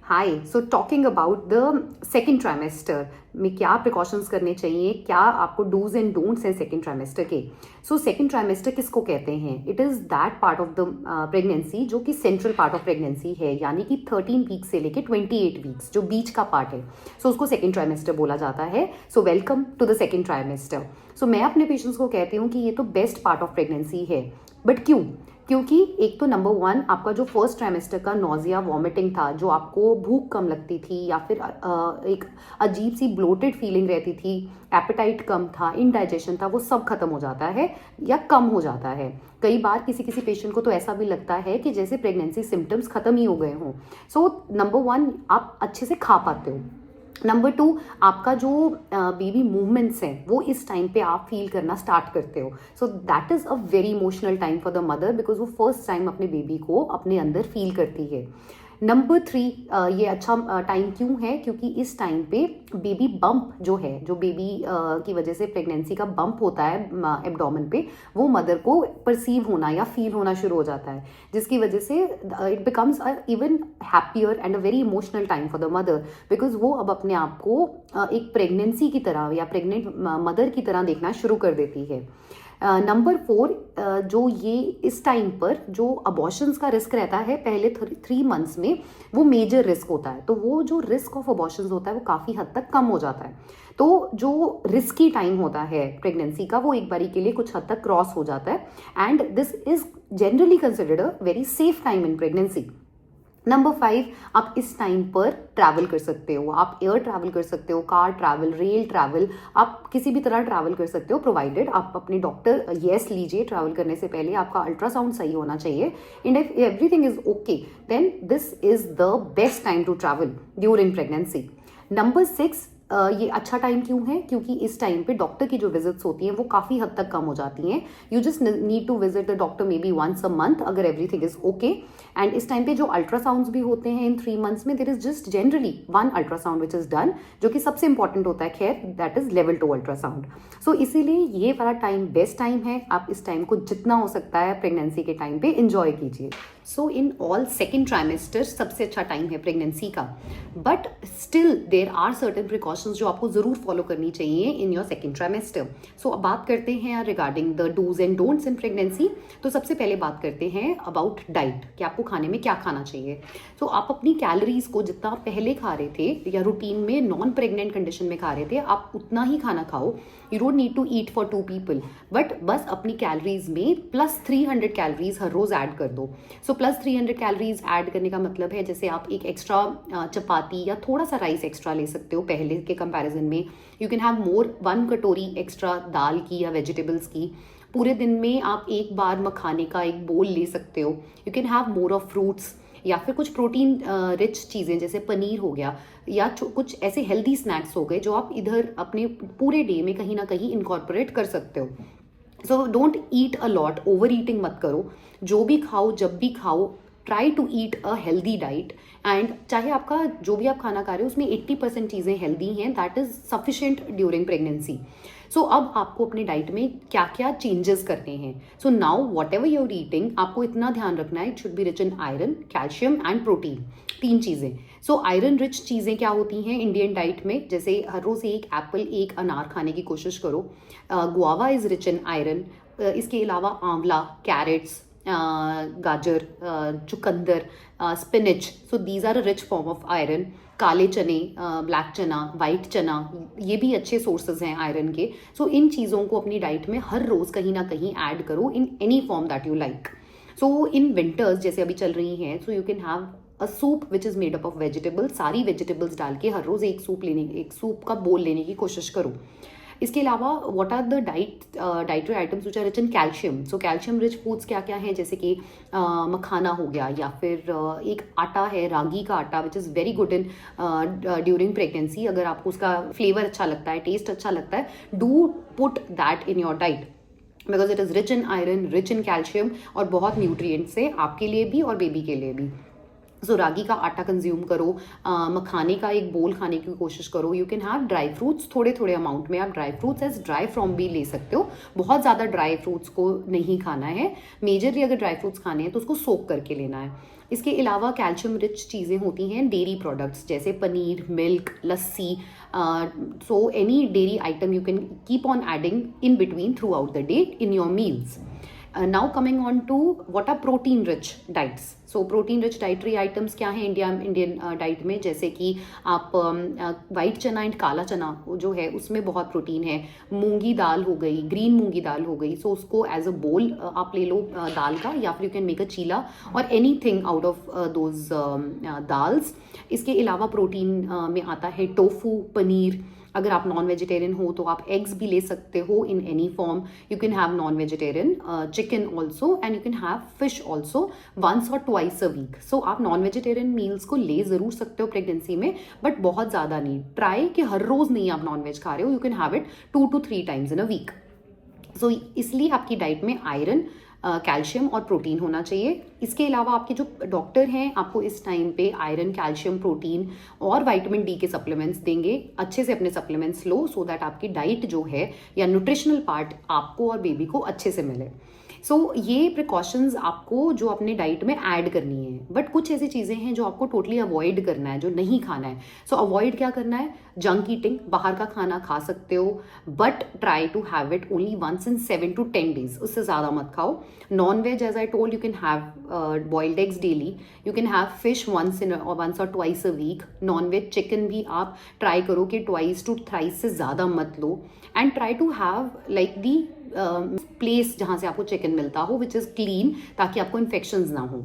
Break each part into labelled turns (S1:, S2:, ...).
S1: Hi, so talking about the second trimester में क्या precautions करने चाहिए, क्या आपको डूज एंड डोंट्स हैं सेकेंड ट्राइमेस्टर के। सो सेकेंड ट्राइमेस्टर किसको कहते हैं? It is that part of the pregnancy जो कि सेंट्रल पार्ट ऑफ प्रेगनेंसी है, यानी कि 13 वीक्स से लेके 28 वीक्स जो बीच का पार्ट है। सो उसको सेकेंड ट्राइमेस्टर बोला जाता है। So welcome to the second trimester. So मैं अपने पेशेंट्स को कहती हूँ कि ये तो बेस्ट पार्ट ऑफ प्रेगनेंसी है। बट क्यों? क्योंकि एक तो नंबर वन, आपका जो फर्स्ट ट्राइमेस्टर का नोजिया वॉमिटिंग था, जो आपको भूख कम लगती थी या फिर एक अजीब सी ब्लोटेड फीलिंग रहती थी, एपेटाइट कम था, इनडाइजेशन था, वो सब खत्म हो जाता है या कम हो जाता है। कई बार किसी किसी पेशेंट को तो ऐसा भी लगता है कि जैसे प्रेगनेंसी सिम्टम्स खत्म ही हो गए हों। सो नंबर वन, आप अच्छे से खा पाते हो। नंबर टू, आपका जो बेबी मूवमेंट्स हैं वो इस टाइम पे आप फील करना स्टार्ट करते हो। So that is a very emotional time for the mother, because वो फर्स्ट टाइम अपने बेबी को अपने अंदर फील करती है। नंबर थ्री, ये अच्छा टाइम क्यों है? क्योंकि इस टाइम पे बेबी बम्प जो है, जो बेबी की वजह से प्रेगनेंसी का बम्प होता है एब्डोमेन पे, वो मदर को परसीव होना या फील होना शुरू हो जाता है, जिसकी वजह से it becomes even happier and a very emotional time for the mother, because वो अब अपने आप को एक प्रेगनेंसी की तरह या प्रेग्नेंट मदर की तरह देखना शुरू कर देती है। नंबर फोर, जो ये इस टाइम पर जो अबॉर्शंस का रिस्क रहता है पहले 3 मंथ्स में, वो मेजर रिस्क होता है। तो वो जो रिस्क ऑफ अबॉर्शंस होता है वो काफ़ी हद तक कम हो जाता है। तो जो रिस्की टाइम होता है प्रेगनेंसी का, वो एक बारी के लिए कुछ हद तक क्रॉस हो जाता है। And this is generally considered a very safe time in pregnancy. Number 5, आप इस टाइम पर ट्रैवल कर सकते हो। आप एयर ट्रैवल कर सकते हो, कार ट्रैवल, रेल ट्रैवल, आप किसी भी तरह ट्रैवल कर सकते हो, प्रोवाइडेड आप अपने डॉक्टर येस लीजिए। ट्रैवल करने से पहले आपका अल्ट्रासाउंड सही होना चाहिए। And if everything is okay, then this is the best time to travel during pregnancy. Number 6, ये अच्छा टाइम क्यों है? क्योंकि इस टाइम पे डॉक्टर की जो विजिट्स होती हैं वो काफ़ी हद तक कम हो जाती हैं। You just need to visit the doctor maybe once a month अगर एवरीथिंग इज ओके। एंड इस टाइम पे जो अल्ट्रासाउंड्स भी होते हैं इन 3 मंथ्स में, there is just generally one ultrasound which is done, जो कि सबसे इंपॉर्टेंट होता है, खैर, दैट इज लेवल 2 अल्ट्रासाउंड। सो इसीलिए ये वाला टाइम बेस्ट टाइम है। आप इस टाइम को जितना हो सकता है प्रेगनेंसी के टाइम पे इंजॉय कीजिए। So in all second trimester सबसे अच्छा टाइम है प्रेगनेंसी का। But still there are certain precautions जो आपको ज़रूर फॉलो करनी चाहिए in your second trimester. So अब बात करते हैं regarding the do's and don'ts in pregnancy. तो सबसे पहले बात करते हैं अबाउट डाइट, कि आपको खाने में क्या खाना चाहिए। सो आप अपनी कैलोरीज को जितना आप पहले खा रहे थे या रूटीन में नॉन प्रेग्नेंट कंडीशन में खा रहे थे, आप उतना ही खाना खाओ। You don't need to eat for 2 people, but बस अपनी कैलोरीज में प्लस 300 कैलोरीज हर रोज ऐड कर दो। सो प्लस 300 कैलोरीज ऐड करने का मतलब है, जैसे आप एक एक्स्ट्रा चपाती या थोड़ा सा राइस एक्स्ट्रा ले सकते हो पहले के कंपैरिजन में। यू कैन हैव मोर 1 कटोरी एक्स्ट्रा दाल की या वेजिटेबल्स की। पूरे दिन में आप एक बार मखाने का एक बोल ले सकते हो। You can have more of fruits, या फिर कुछ प्रोटीन रिच चीज़ें जैसे पनीर हो गया, या कुछ ऐसे हेल्दी स्नैक्स हो गए जो आप इधर अपने पूरे डे में कहीं ना कहीं इनकॉर्पोरेट कर सकते हो। So don't eat a lot, over eating मत करो। जो भी खाओ जब भी खाओ, try to eat a healthy diet. And चाहे आपका जो भी आप खाना खा रहे हो उसमें 80% चीज़ें हेल्दी हैं, that is sufficient during pregnancy. So अब आपको अपने डाइट में क्या क्या चेंजेस करने हैं। So now what ever you're eating, आपको इतना ध्यान रखना है, it should be rich in iron, calcium and protein, 3 चीज़ें। सो आयरन रिच चीज़ें क्या होती हैं इंडियन डाइट में? जैसे हर रोज़ एक एप्पल, एक अनार खाने की कोशिश करो। Guava is rich in iron. इसके अलावा आंवला, कैरेट्स, गाजर, चुकंदर, spinach, so these are a rich form of iron. काले चने, ब्लैक चना, वाइट चना, ये भी अच्छे सोर्सेज हैं आयरन के। सो इन चीज़ों को अपनी डाइट में हर रोज़ कहीं ना कहीं ऐड करो इन any form that you like. So in winters जैसे अभी चल रही हैं, so you can have a soup which is made up of vegetables. सारी वेजिटेबल्स डाल के हर रोज़ एक सूप का बोल लेने की कोशिश करो। इसके अलावा what are the dietary items which are rich in calcium. So calcium rich foods क्या क्या हैं? जैसे कि मखाना हो गया, या फिर एक आटा है रागी का आटा which is very good in during pregnancy. अगर आपको उसका फ्लेवर अच्छा लगता है, टेस्ट अच्छा लगता है, do put that in your diet, because it is rich in iron, rich in calcium, और बहुत न्यूट्रिएंट्स है आपके लिए भी और बेबी के लिए भी। सो रागी का आटा कंज्यूम करो, मखाने का एक बोल खाने की कोशिश करो। You can have dry fruits थोड़े थोड़े अमाउंट में। आप dry fruits as dry form भी ले सकते हो, बहुत ज़्यादा ड्राई फ्रूट्स को नहीं खाना है। मेजरली अगर ड्राई फ्रूट्स खाने हैं तो उसको सोक करके लेना है। इसके अलावा कैल्शियम रिच चीज़ें होती हैं डेयरी प्रोडक्ट्स जैसे paneer, milk, lassi. So any dairy item you can keep on adding in between throughout the day in your meals. Now coming on to what are protein rich diets. So protein rich dietary items क्या है Indian diet में, जैसे कि आप white चना and काला चना जो है उसमें बहुत प्रोटीन है. मूंगी दाल हो गई, ग्रीन मूंगी दाल हो गई, सो उसको एज अ बोल आप ले लो दाल का, या फिर यू कैन मेक अ चीला और any thing out of those dals. इसके अलावा प्रोटीन में आता है टोफू, पनीर. अगर आप नॉन वेजिटेरियन हो तो आप एग्स भी ले सकते हो in any form. You can have non vegetarian chicken also and you can have fish also once और ट्वाइस अ वीक. सो आप नॉन वेजिटेरियन मील्स को ले ज़रूर सकते हो प्रेगनेंसी में, बट बहुत ज़्यादा नहीं. ट्राई कि हर रोज़ नहीं आप नॉन वेज खा रहे हो. You can have it 2 to 3 times in a week. सो इसलिए आपकी डाइट में आयरन, कैल्शियम और प्रोटीन होना चाहिए. इसके अलावा आपके जो डॉक्टर हैं आपको इस टाइम पे आयरन, कैल्शियम, प्रोटीन और विटामिन डी के सप्लीमेंट्स देंगे. अच्छे से अपने सप्लीमेंट्स लो सो दैट आपकी डाइट जो है या न्यूट्रिशनल पार्ट आपको और बेबी को अच्छे से मिले. सो ये प्रिकॉशंस आपको जो अपने डाइट में ऐड करनी है. बट कुछ ऐसी चीज़ें हैं जो आपको टोटली अवॉइड करना है, जो नहीं खाना है. सो अवॉइड क्या करना है? Junk eating. बाहर का खाना खा सकते हो but try to have it only once in 7 to 10 days. उससे ज़्यादा मत खाओ. Non veg as I told you can have boiled eggs daily. You can have fish once और twice a week. Non veg chicken भी आप try करो कि twice to thrice से ज़्यादा मत लो. And try to have like the place जहाँ से आपको चिकन मिलता हो विच इज़ क्लीन, ताकि आपको इन्फेक्शंस ना हो.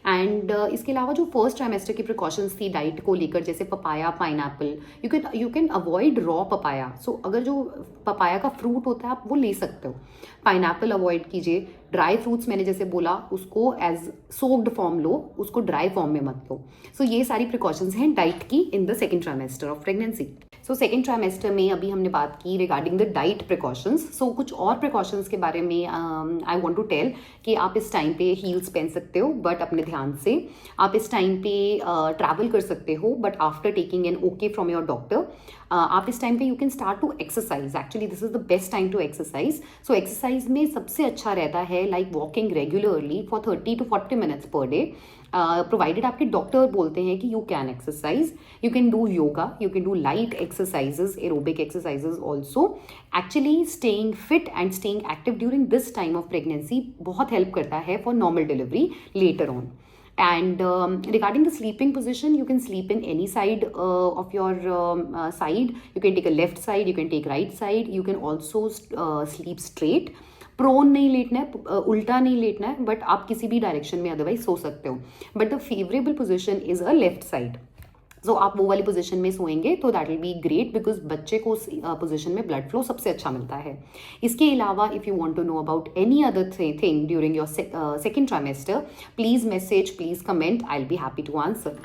S1: एंड इसके अलावा जो फर्स्ट ट्राइमेस्टर की प्रिकॉशंस थी डाइट को लेकर, जैसे papaya, pineapple, you can avoid raw papaya. So अगर जो पपाया का फ्रूट होता है आप वो ले सकते हो. पाइनएप्पल अवॉइड कीजिए. ड्राई फ्रूट्स मैंने जैसे बोला उसको एज सोक्ड फॉर्म लो, उसको ड्राई फॉर्म में मत लो. सो ये सारी प्रिकॉशंस हैं डाइट की in the second trimester of pregnancy. So second trimester में अभी हमने बात की रिगार्डिंग द डाइट प्रिकॉशंस. सो कुछ और प्रिकॉशंस के बारे में आई वांट टू टेल कि आप इस टाइम पे हील्स पहन सकते हो बट अपने ध्यान से. आप इस टाइम पे ट्रैवल कर सकते हो but after taking an okay from your doctor. आप इस टाइम पे you can start to exercise. Actually this is the best time to exercise. So exercise में सबसे अच्छा रहता है like walking regularly for 30 to 40 minutes पर डे. प्रोवाइडेड आपके डॉक्टर बोलते हैं कि you can exercise. You can do yoga, you can do light exercises, aerobic exercises also. Actually staying fit and staying active during this time of pregnancy बहुत help करता है for normal delivery later on. And regarding the sleeping position, you can sleep in any side of your side. You can take a left side, you can take right side. You can also sleep straight. Prone नहीं लेटना है, उल्टा नहीं लेटना है, but आप किसी भी डायरेक्शन में अदरवाइज सो सकते हो. But the favorable position is a left side. So आप वो वाली पोजीशन में सोएंगे तो that will be great, because बच्चे को उस पोजीशन में ब्लड फ्लो सबसे अच्छा मिलता है. इसके अलावा if you want to know about any other thing during your second trimester, please message, please comment. I will be happy to answer.